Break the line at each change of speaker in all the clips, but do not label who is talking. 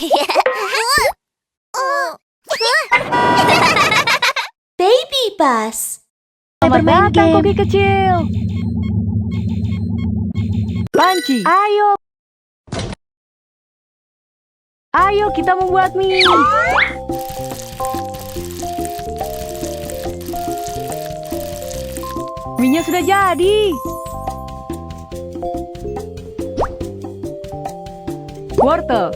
Baby bus.
Selamat datang, Koki kecil. Panci, ayo. Ayo kita membuat mie. Mie-nya sudah jadi. Wortel.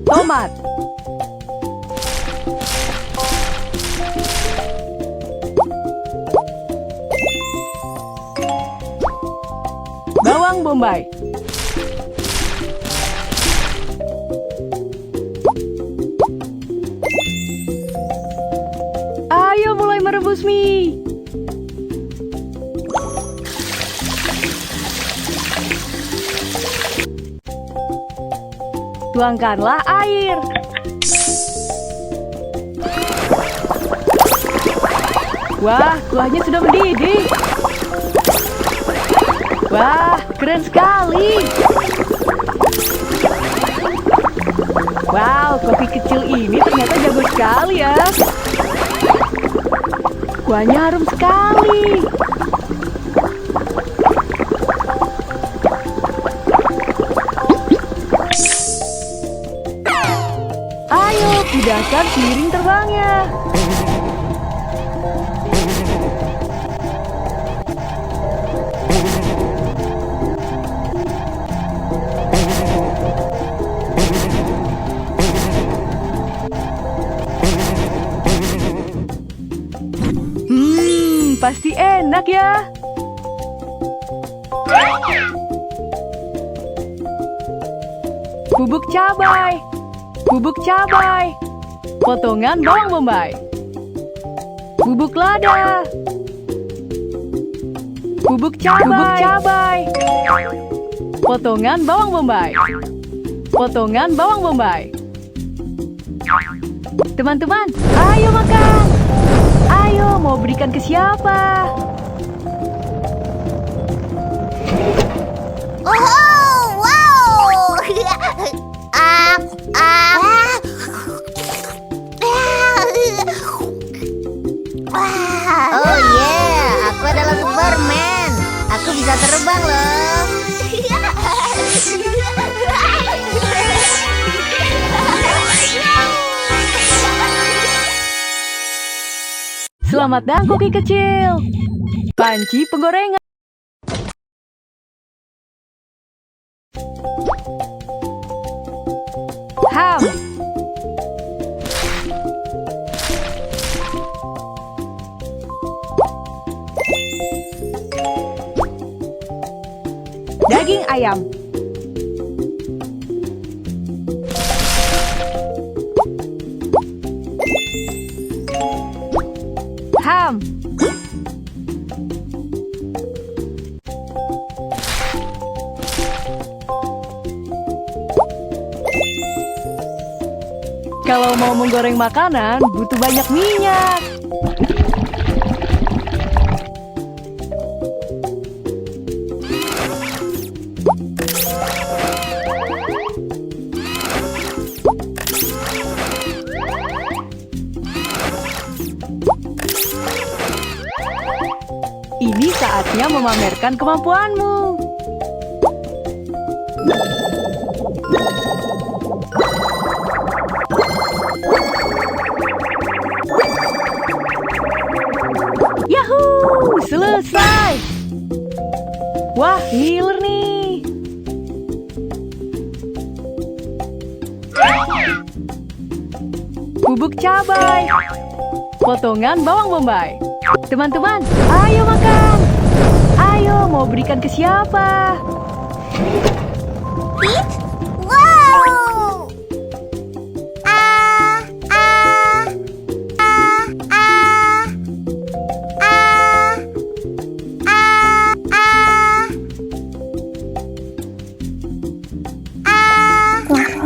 Tomat. Bawang bombay. Ayo mulai merebus mie. Tuangkanlah air. Wah, kuahnya sudah mendidih. Wah, keren sekali. Wow, kopi kecil ini ternyata jago sekali ya. Kuahnya harum sekali. Ayo, pindahkan piring terbangnya. Pasti enak ya. Bubuk cabai. Bubuk cabai. Potongan bawang bombay. Bubuk lada. Bubuk cabai. Bubuk cabai. Potongan bawang bombay. Potongan bawang bombay. Teman-teman, ayo makan. Ayo, mau berikan ke siapa?
Oh, wow.
Oh yeah, aku adalah Superman. Aku bisa terbang loh.
Selamat datang, Koki kecil. Panci penggorengan. Ham. Daging ayam. Ham. Kalau mau menggoreng makanan, butuh banyak minyak. Ini saatnya memamerkan kemampuanmu. Yahoo! Selesai! Wah, ngiler nih. Bubuk cabai. Potongan bawang bombay. Teman-teman, ayo makan. Ayo, mau berikan ke siapa?
Wow.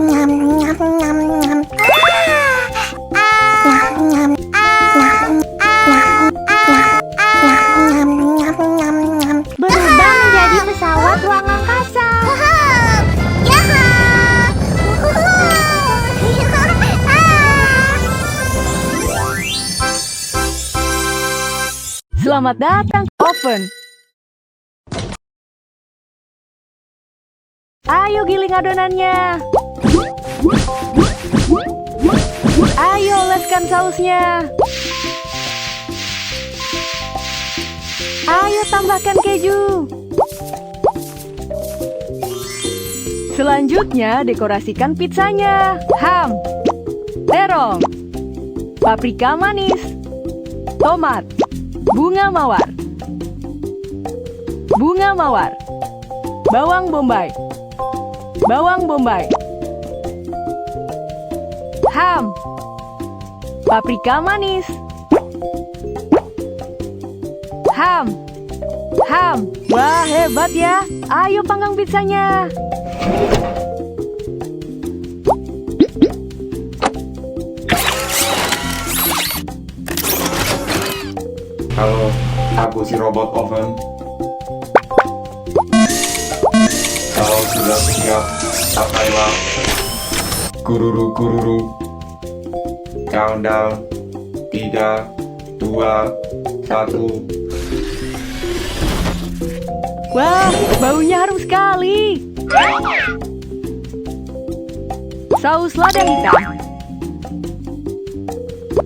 Nyam nyam nyam nyam. Nyam nyam.
Selamat datang, oven. Ayo giling adonannya. Ayo oleskan sausnya. Ayo tambahkan keju. Selanjutnya dekorasikan pizzanya. Ham, terong, paprika manis, tomat, bunga mawar, bawang bombay, ham, paprika manis, ham. Wah, hebat ya. Ayo panggang pizzanya.
Halo, aku si robot oven. Kalau sudah siap, pakailah kururu. Countdown 3, 2, 1.
Wah, baunya harum sekali. Saus lada hitam.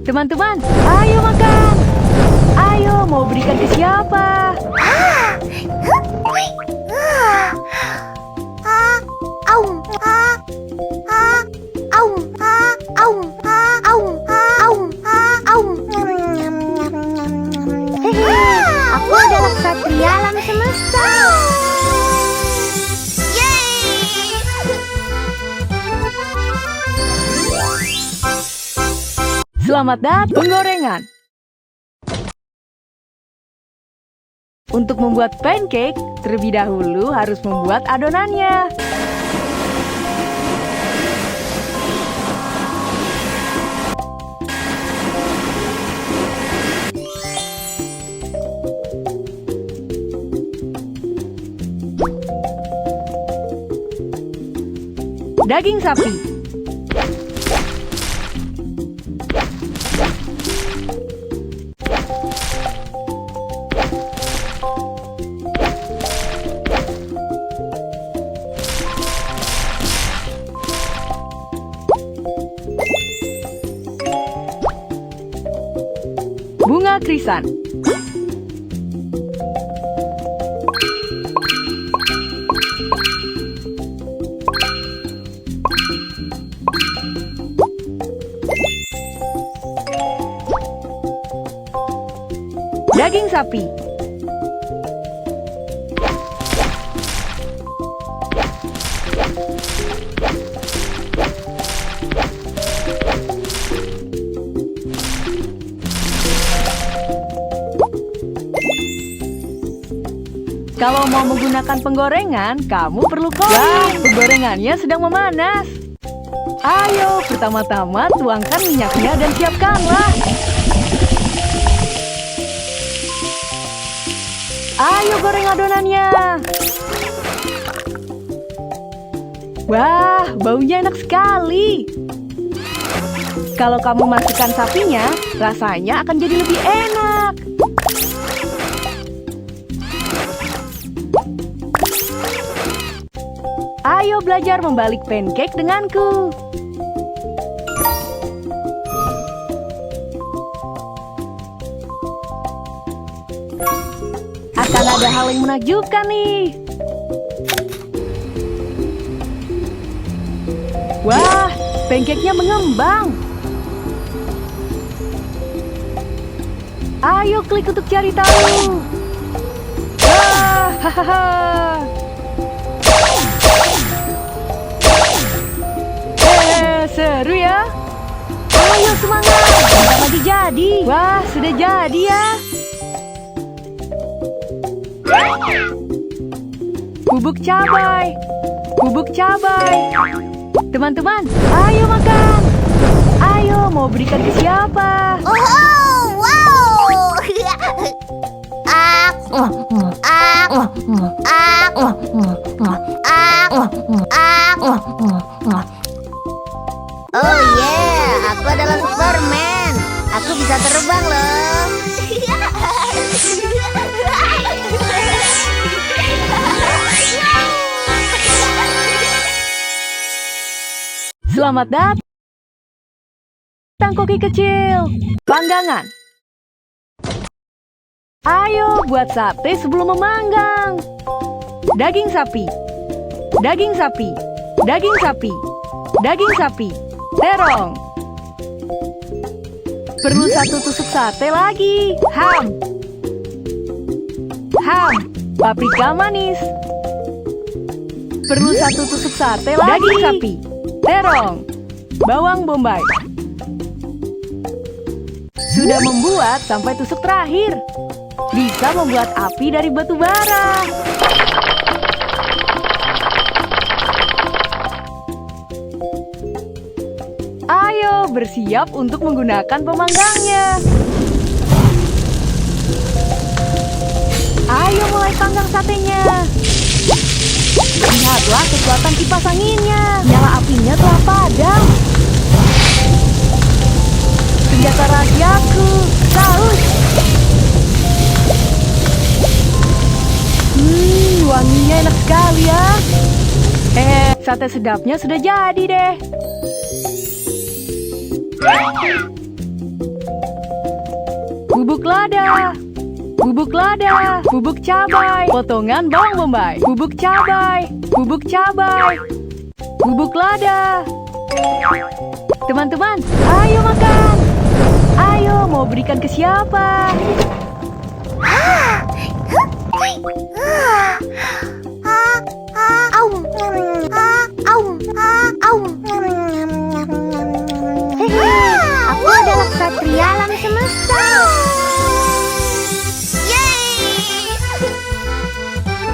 Teman-teman, ayo makan. Ayo, mau berikan ke siapa?
Aku adalah ksatria alam semesta.
Selamat datang, penggorengan. Untuk membuat pancake, terlebih dahulu harus membuat adonannya. Daging sapi, bunga krisan, daging sapi, kalau mau menggunakan penggorengan, kamu perlu koin. Wah, penggorengannya sedang memanas. Ayo, pertama-tama tuangkan minyaknya dan siapkanlah. Ayo goreng adonannya. Wah, baunya enak sekali. Kalau kamu masukkan sapinya, rasanya akan jadi lebih enak. Ayo belajar membalik pancake denganku. Akan ada hal yang menakjubkan nih. Wah, pancake-nya mengembang. Ayo klik untuk cari tahu. Wah, hahaha. Seru ya. Ayo semangat, bentar lagi jadi. Wah, sudah jadi ya. Bubuk cabai. Teman-teman, ayo makan. Ayo, mau berikan ke siapa?
Oh, wow.
Oh yeah, aku adalah Superman. Aku bisa terbang loh.
Selamat datang, koki kecil. Panggangan. Ayo buat sate sebelum memanggang. Daging sapi. Daging sapi. Daging sapi. Daging sapi. Terong. Perlu 1 tusuk sate lagi. Ham. Ham. Paprika manis. Perlu 1 tusuk sate lagi. Daging sapi. Terong. Bawang bombay. Sudah membuat sampai tusuk terakhir. Bisa membuat api dari batu bara. Ayo bersiap untuk menggunakan pemanggangnya. Ayo mulai panggang satenya. Lihatlah kekuatan kipas anginnya. Nyala apinya telah padam. Senjata rahasiaku, saus. Wanginya enak sekali ya. Sate sedapnya sudah jadi deh. Bubuk lada. Bubuk lada, bubuk cabai, potongan bawang bombay, bubuk cabai, bubuk cabai, bubuk lada. Teman-teman, ayo makan. Ayo, mau berikan ke siapa?
Aku adalah ksatria